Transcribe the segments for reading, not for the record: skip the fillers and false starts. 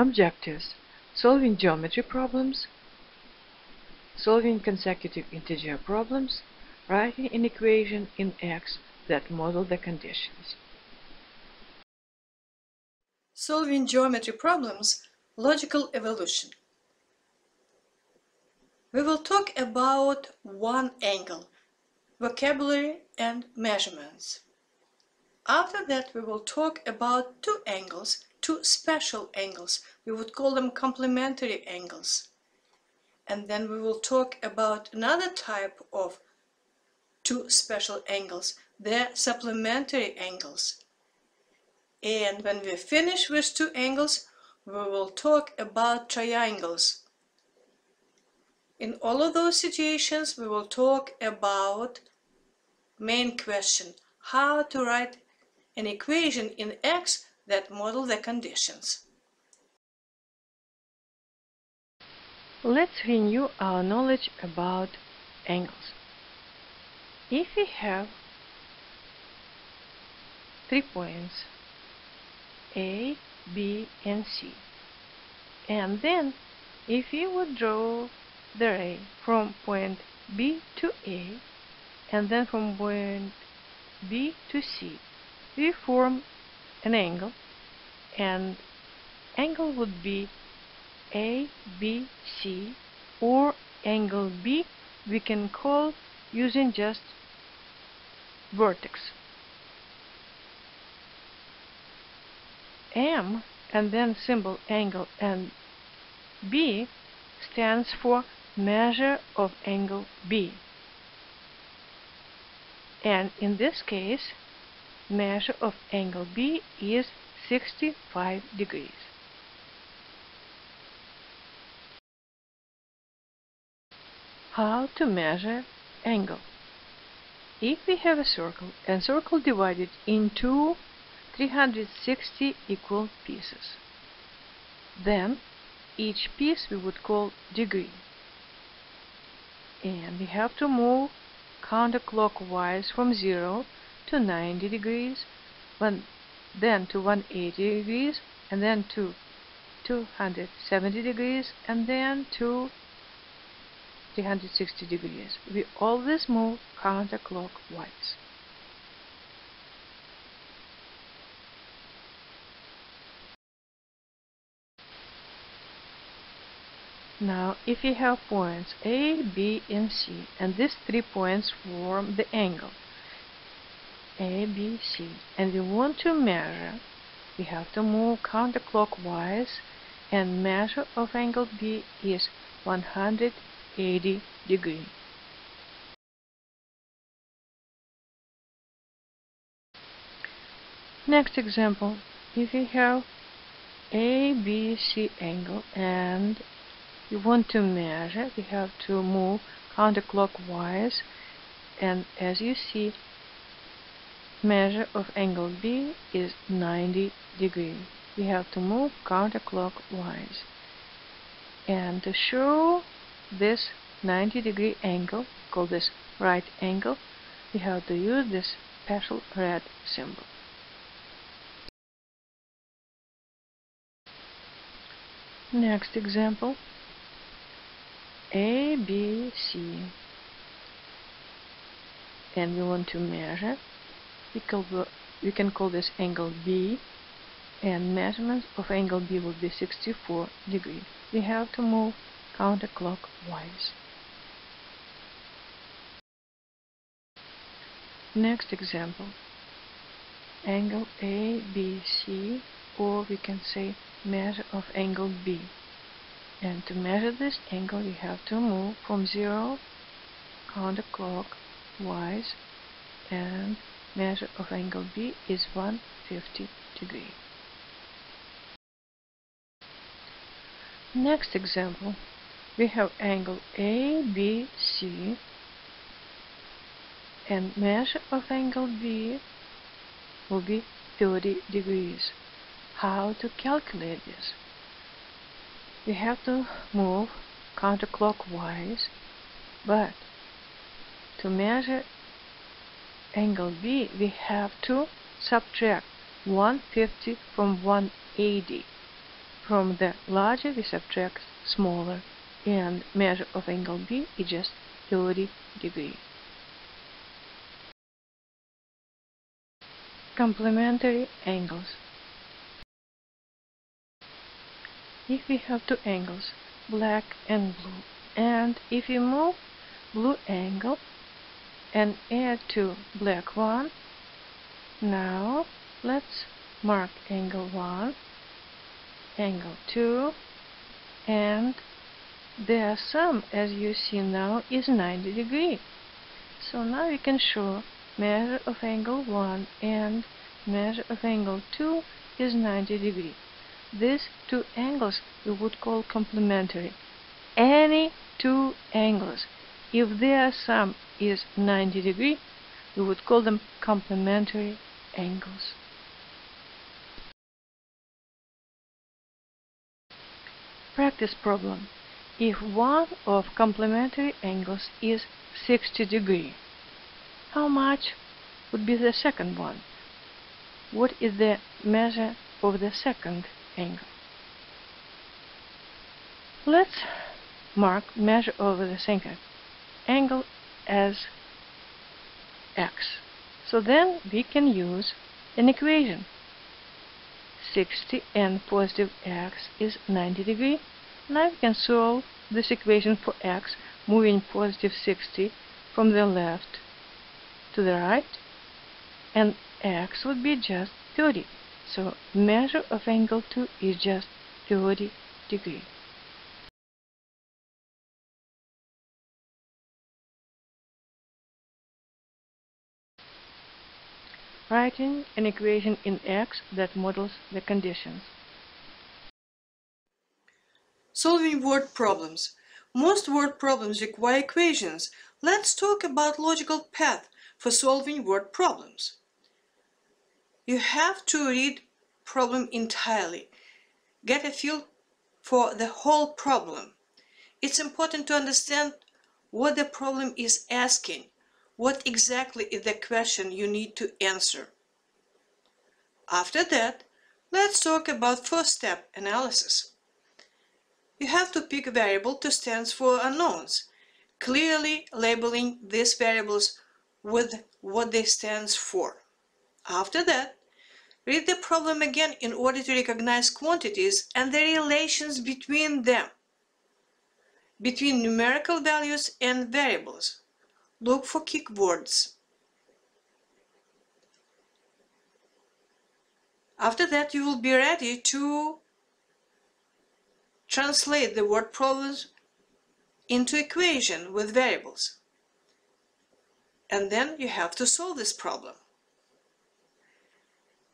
Objectives: solving geometry problems, solving consecutive integer problems, writing an equation in X that model the conditions. Solving geometry problems, logical evolution. We will talk about one angle, vocabulary and measurements. After that, we will talk about two angles, two special angles. We would call them complementary angles. And then we will talk about another type of two special angles, they're supplementary angles. And when we finish with two angles, we will talk about triangles. In all of those situations, we will talk about main question, how to write an equation in X that model the conditions. Let's renew our knowledge about angles. If we have 3 points A, B, and C, and then if we would draw the ray from point B to A, and then from point B to C, we form an angle, and angle would be ABC, or angle B we can call using just vertex. M and then symbol angle and B stands for measure of angle B. And in this case, measure of angle B is 65 degrees. How to measure angle? If we have a circle and circle divided into 360 equal pieces, then each piece we would call degree. And we have to move counterclockwise from 0 to 90 degrees, then to 180 degrees, and then to 270 degrees, and then to 360 degrees. We always move counterclockwise. Now, if we have points A, B, and C, and these 3 points form the angle A, B, C, and we want to measure, we have to move counterclockwise, and measure of angle B is 180 degrees. Next example, if we have ABC angle and we want to measure, we have to move counterclockwise, and as you see, measure of angle B is 90 degrees. We have to move counterclockwise. And to show this 90-degree angle, call this right angle, we have to use this special red symbol. Next example, ABC, and we want to measure, we can call this angle B, and measurement of angle B will be 64 degrees. We have to move counterclockwise. Next example, angle ABC, or we can say measure of angle B. And to measure this angle, you have to move from 0 counterclockwise, and measure of angle B is 150 degrees. Next example, we have angle ABC, and measure of angle B will be 30 degrees. How to calculate this? We have to move counterclockwise, but to measure angle B, we have to subtract 150 from 180. From the larger we subtract smaller, and measure of angle B is just 30 degrees. Complementary angles. If we have two angles, black and blue, and if we move blue angle and add to black one, now let's mark angle 1, angle 2, and their sum, as you see now, is 90 degrees. So now we can show measure of angle 1 and measure of angle 2 is 90 degrees. These two angles we would call complementary. Any two angles, if their sum is 90 degrees, we would call them complementary angles. Practice problem. If one of complementary angles is 60 degrees, how much would be the second one? What is the measure of the second angle? Let's mark measure of the second angle as x. So then we can use an equation. 60 and positive x is 90 degrees. Now we can solve this equation for x, moving positive 60 from the left to the right, and x would be just 30. So measure of angle 2 is just 30 degrees. Writing an equation in x that models the conditions. Solving word problems. Most word problems require equations. Let's talk about logical path for solving word problems. You have to read problem entirely. Get a feel for the whole problem. It's important to understand what the problem is asking. What exactly is the question you need to answer? After that, let's talk about first step analysis. You have to pick a variable to stand for unknowns, clearly labeling these variables with what they stand for. After that, read the problem again in order to recognize quantities and the relations between them, between numerical values and variables. Look for keywords. After that, you will be ready to translate the word problems into equation with variables. And then you have to solve this problem.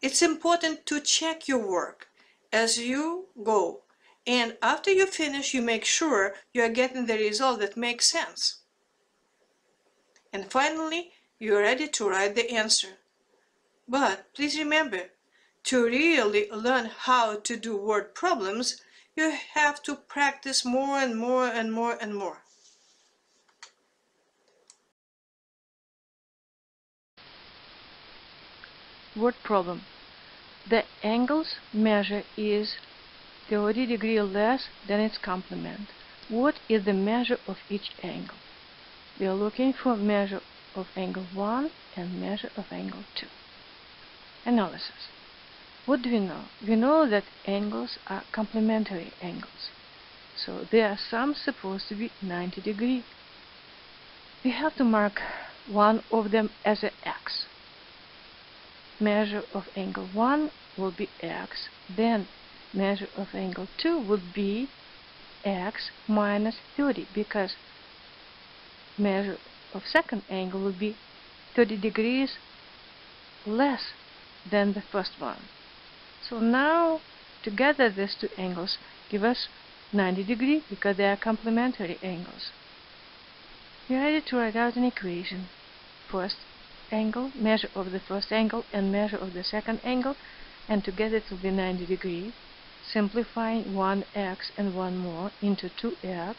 It's important to check your work as you go, and after you finish, you make sure you are getting the result that makes sense. And finally, you are ready to write the answer. But please remember, to really learn how to do word problems, you have to practice more and more and more and more. Word problem. The angle's measure is 30 degrees less than its complement. What is the measure of each angle? We are looking for measure of angle 1 and measure of angle 2. Analysis. What do we know? We know that angles are complementary angles. So their sum is supposed to be 90 degrees. We have to mark one of them as an x. Measure of angle 1 will be x, then measure of angle 2 would be x minus 30, because measure of second angle will be 30 degrees less than the first one. So now together these two angles give us 90 degrees because they are complementary angles. We are ready to write out an equation. First angle, measure of the first angle and measure of the second angle, and together it will be 90 degrees. Simplifying 1x and 1 more into 2x,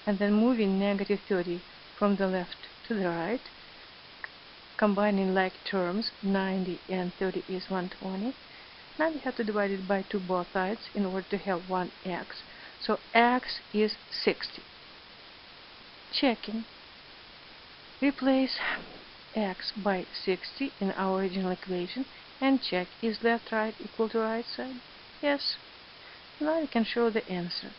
and then moving negative 30 from the left to the right, combining like terms, 90 and 30 is 120, Now we have to divide it by 2 both sides in order to have 1x. So x is 60. Checking. Replace x by 60 in our original equation and check is left right equal to right side. Yes. Now we can show the answer.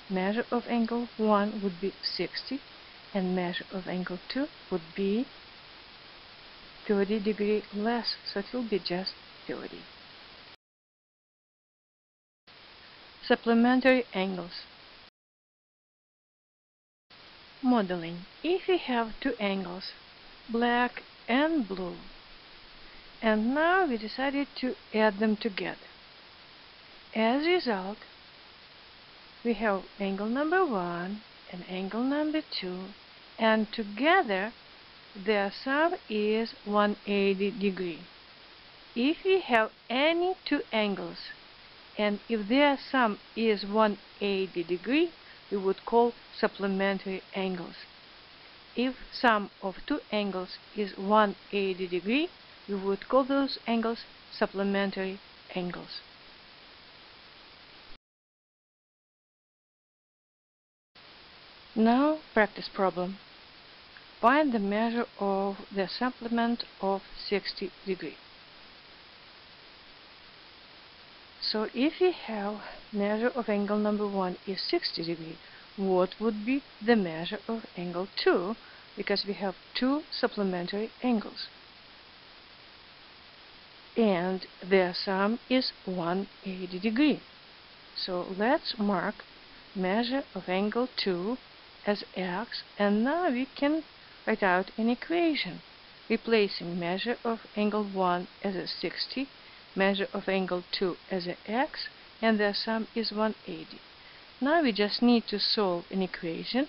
Measure of angle 1 would be 60 and measure of angle 2 would be 30 degrees less, so it will be just 30. Supplementary angles. Modeling. If we have two angles, black and blue, and now we decided to add them together. As a result, we have angle number 1 and angle number 2, and together their sum is 180 degrees. If we have any two angles and if their sum is 180 degrees, we would call supplementary angles. If sum of two angles is 180 degrees, we would call those angles supplementary angles. Now, practice problem. Find the measure of the supplement of 60 degrees. So if we have measure of angle number 1 is 60 degrees, what would be the measure of angle 2? Because we have two supplementary angles. And their sum is 180 degrees. So let's mark measure of angle 2 as x, and now we can write out an equation, replacing measure of angle 1 as a 60, measure of angle 2 as a x, and their sum is 180. Now we just need to solve an equation,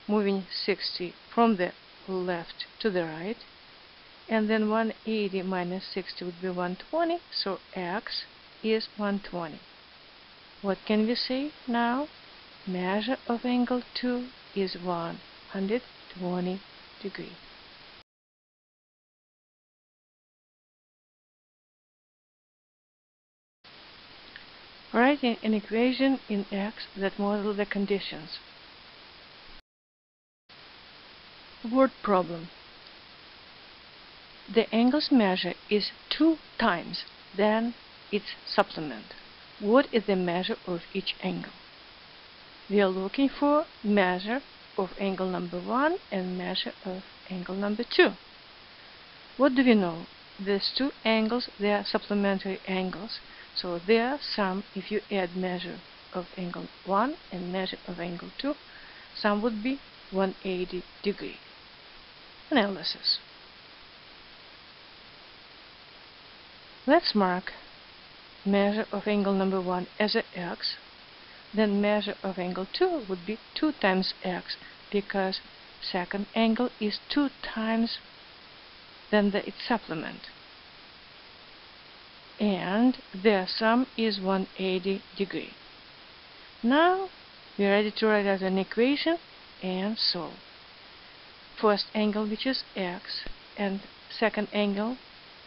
moving 60 from the left to the right, and then 180 minus 60 would be 120, so x is 120. What can we say now? Measure of angle 2 is 120 degrees. Write an equation in x that models the conditions. Word problem. The angle's measure is 2 times than its supplement. What is the measure of each angle? We are looking for measure of angle number 1 and measure of angle number 2. What do we know? These two angles, they are supplementary angles. So their sum, if you add measure of angle 1 and measure of angle 2, sum would be 180 degrees. Analysis. Let's mark measure of angle number 1 as a x. Then measure of angle 2 would be 2 times x, because second angle is 2 times than its supplement. And their sum is 180 degrees. Now we are ready to write out an equation and solve. First angle, which is x, and second angle,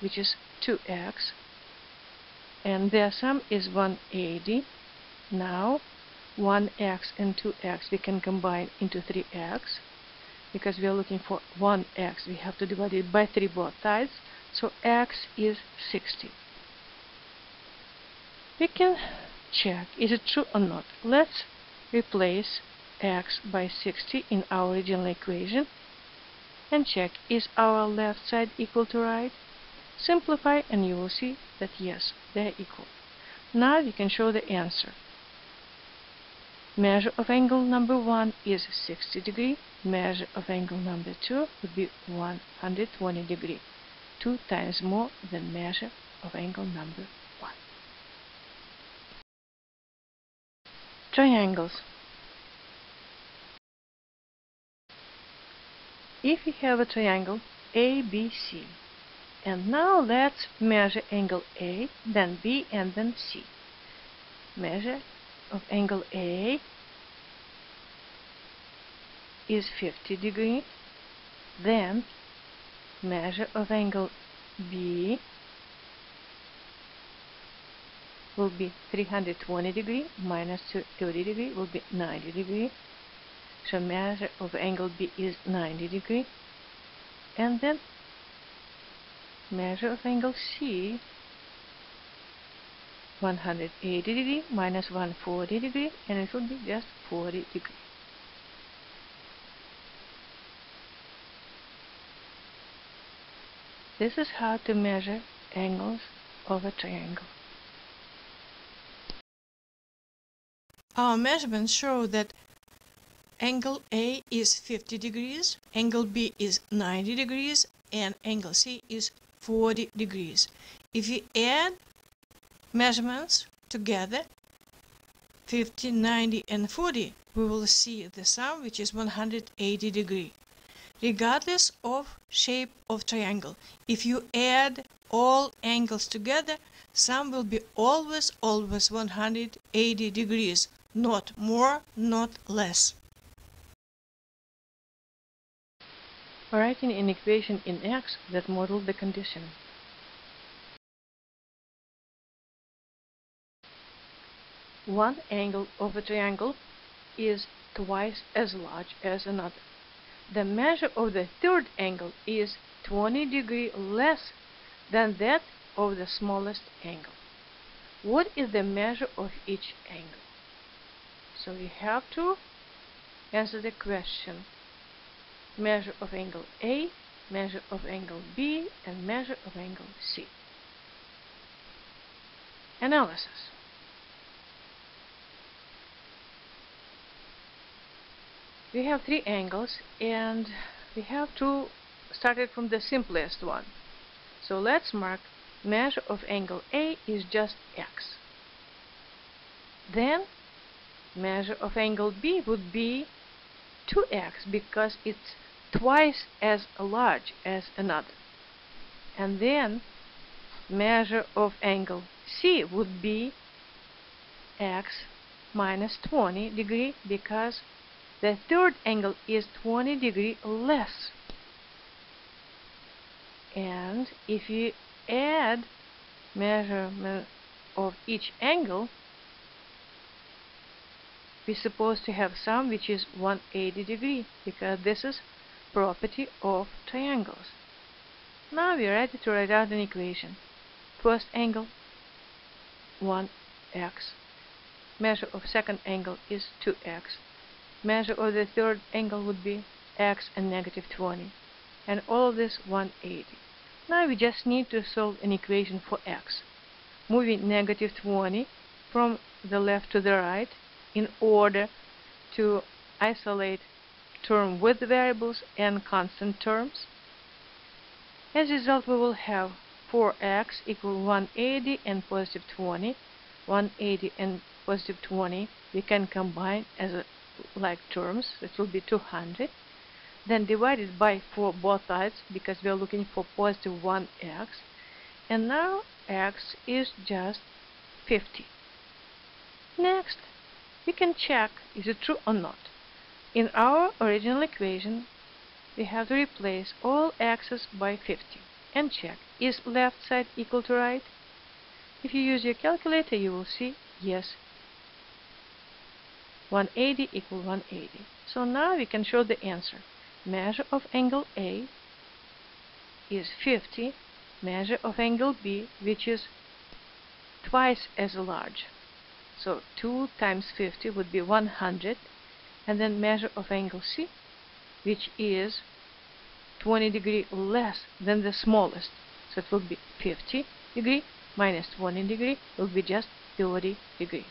which is 2x, and their sum is 180. Now 1x and 2x we can combine into 3x. Because we are looking for 1x, we have to divide it by 3 both sides, so x is 60. We can check is it true or not. Let's replace x by 60 in our original equation and check is our left side equal to right. Simplify and you will see that yes, they are equal. Now we can show the answer. Measure of angle number 1 is 60 degrees. Measure of angle number 2 would be 120 degrees, 2 times more than measure of angle number 1. Triangles. If we have a triangle ABC, and now let's measure angle A, then B, and then C. Measure of angle A is 50 degrees, then measure of angle B will be 320 degree minus 30 degree will be 90 degree. So measure of angle B is 90 degree. And then measure of angle C 180 degree minus 140 degree, and it will be just 40 degree. This is how to measure angles of a triangle. Our measurements show that angle A is 50 degrees, angle B is 90 degrees, and angle C is 40 degrees. If you add measurements together, 50, 90, and 40, we will see the sum, which is 180 degree. Regardless of shape of triangle, if you add all angles together, sum will be always 180 degrees, not more, not less. Writing an equation in X that models the condition. One angle of a triangle is twice as large as another. The measure of the third angle is 20 degrees less than that of the smallest angle. What is the measure of each angle? So we have to answer the question. Measure of angle A, measure of angle B, and measure of angle C. Analysis. We have three angles, and we have to start it from the simplest one. So let's mark measure of angle A is just X. Then measure of angle B would be 2x because it's twice as large as another. And then measure of angle C would be x minus 20 degree because the third angle is 20 degree less. And if you add measurement of each angle, we're supposed to have sum which is 180 degree because this is property of triangles. Now we're ready to write out an equation. First angle 1x. Measure of second angle is 2x. Measure of the third angle would be x and negative 20. And all of this 180. Now we just need to solve an equation for x. Moving negative 20 from the left to the right in order to isolate term with variables and constant terms. As a result, we will have 4x equal 180 and positive 20. 180 and positive 20 we can combine as like terms. It will be 200. Then divided by 4 both sides because we are looking for positive 1x. And now x is just 50. Next, we can check is it true or not. In our original equation, we have to replace all x's by 50 and check is left side equal to right. If you use your calculator, you will see yes, 180 equal 180. So now we can show the answer. Measure of angle A is 50. Measure of angle B, which is twice as large. So 2 times 50 would be 100. And then measure of angle C, which is 20 degree less than the smallest. So it will be 50 degree minus 20 degree will be just 30 degree.